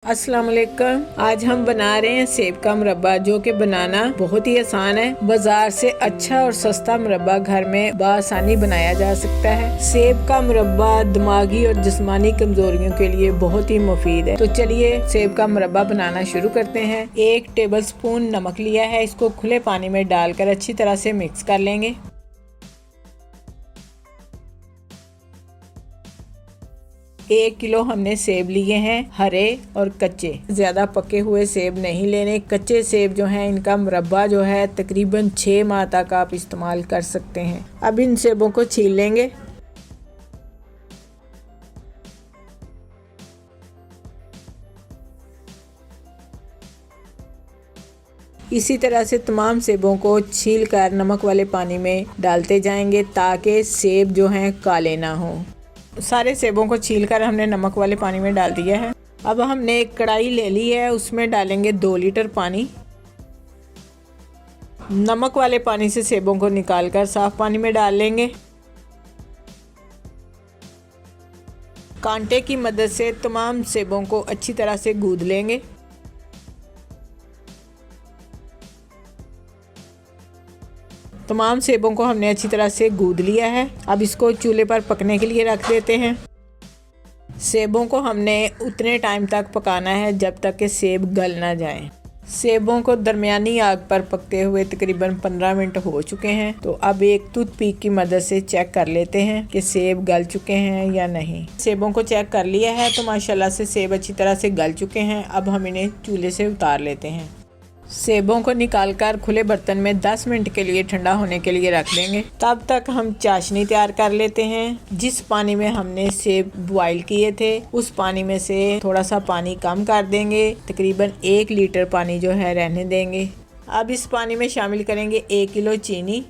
अस्सलाम वालेकुम। आज हम बना रहे हैं सेब का मुरब्बा, जो कि बनाना बहुत ही आसान है। बाजार से अच्छा और सस्ता मुरब्बा घर में बआसानी बनाया जा सकता है। सेब का मुरब्बा दिमागी और जिस्मानी कमजोरियों के लिए बहुत ही मुफीद है। तो चलिए सेब का मुरब्बा बनाना शुरू करते हैं। 1 टेबल स्पून नमक लिया है, इसको खुले पानी में डालकर अच्छी तरह से मिक्स कर लेंगे। 1 किलो हमने सेब लिए हैं, हरे और कच्चे। ज्यादा पके हुए सेब नहीं लेने। कच्चे सेब जो हैं इनका मुरब्बा जो है तकरीबन 6 माह तक आप इस्तेमाल कर सकते हैं। अब इन सेबों को छील लेंगे। इसी तरह से तमाम सेबों को छील कर नमक वाले पानी में डालते जाएंगे ताकि सेब जो हैं काले ना हों। सारे सेबों को छीलकर हमने नमक वाले पानी में डाल दिया है। अब हमने एक कढ़ाई ले ली है, उसमें डालेंगे 2 लीटर पानी। नमक वाले पानी से सेबों को निकालकर साफ पानी में डाल लेंगे। कांटे की मदद से तमाम सेबों को अच्छी तरह से गूंद लेंगे। तमाम सेबों को हमने अच्छी तरह से गूंद लिया है। अब इसको चूल्हे पर पकने के लिए रख देते हैं। सेबों को हमने उतने टाइम तक पकाना है जब तक कि सेब गल ना जाएं। सेबों को दरमियानी आग पर पकते हुए तकरीबन 15 मिनट हो चुके हैं। तो अब एक टूथपिक की मदद से चेक कर लेते हैं कि सेब गल चुके हैं या नहीं। सेबों को चेक कर लिया है तो माशाल्लाह से सेब अच्छी तरह से गल चुके हैं। अब हम इन्हें चूल्हे से उतार लेते हैं। सेबों को निकालकर खुले बर्तन में 10 मिनट के लिए ठंडा होने के लिए रख देंगे। तब तक हम चाशनी तैयार कर लेते हैं। जिस पानी में हमने सेब बॉईल किए थे उस पानी में से थोड़ा सा पानी कम कर देंगे। तकरीबन 1 लीटर पानी जो है रहने देंगे। अब इस पानी में शामिल करेंगे 1 किलो चीनी।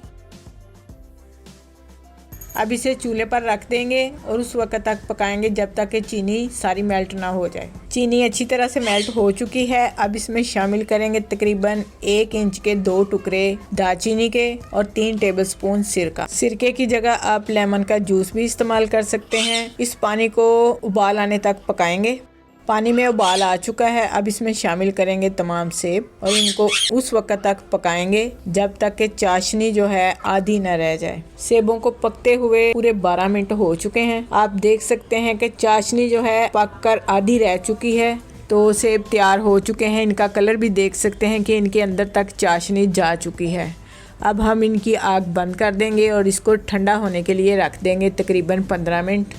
अब इसे चूल्हे पर रख देंगे और उस वक्त तक पकाएंगे जब तक कि चीनी सारी मेल्ट ना हो जाए। चीनी अच्छी तरह से मेल्ट हो चुकी है। अब इसमें शामिल करेंगे तकरीबन 1 इंच के 2 टुकड़े दालचीनी के और 3 टेबलस्पून सिरका। सिरके की जगह आप लेमन का जूस भी इस्तेमाल कर सकते हैं। इस पानी को उबाल आने तक पकाएंगे। पानी में उबाल आ चुका है। अब इसमें शामिल करेंगे तमाम सेब और इनको उस वक्त तक पकाएंगे जब तक कि चाशनी जो है आधी न रह जाए। सेबों को पकते हुए पूरे 12 मिनट हो चुके हैं। आप देख सकते हैं कि चाशनी जो है पककर आधी रह चुकी है। तो सेब तैयार हो चुके हैं। इनका कलर भी देख सकते हैं कि इनके अंदर तक चाशनी जा चुकी है। अब हम इनकी आग बंद कर देंगे और इसको ठंडा होने के लिए रख देंगे तकरीबन 15 मिनट।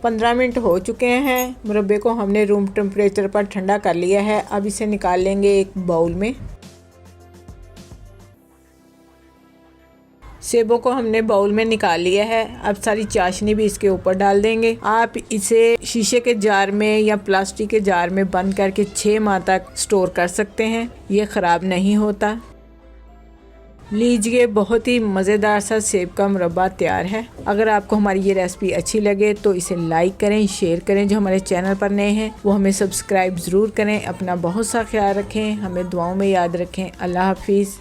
15 मिनट हो चुके हैं। मुरब्बे को हमने रूम टेम्परेचर पर ठंडा कर लिया है। अब इसे निकाल लेंगे एक बाउल में। सेबों को हमने बाउल में निकाल लिया है। अब सारी चाशनी भी इसके ऊपर डाल देंगे। आप इसे शीशे के जार में या प्लास्टिक के जार में बंद करके 6 माह तक स्टोर कर सकते हैं। ये ख़राब नहीं होता। लीजिए, बहुत ही मज़ेदार सा सेब का मुरब्बा तैयार है। अगर आपको हमारी ये रेसिपी अच्छी लगे तो इसे लाइक करें, शेयर करें। जो हमारे चैनल पर नए हैं वो हमें सब्सक्राइब ज़रूर करें। अपना बहुत सा ख्याल रखें, हमें दुआओं में याद रखें। अल्लाह हाफिज़।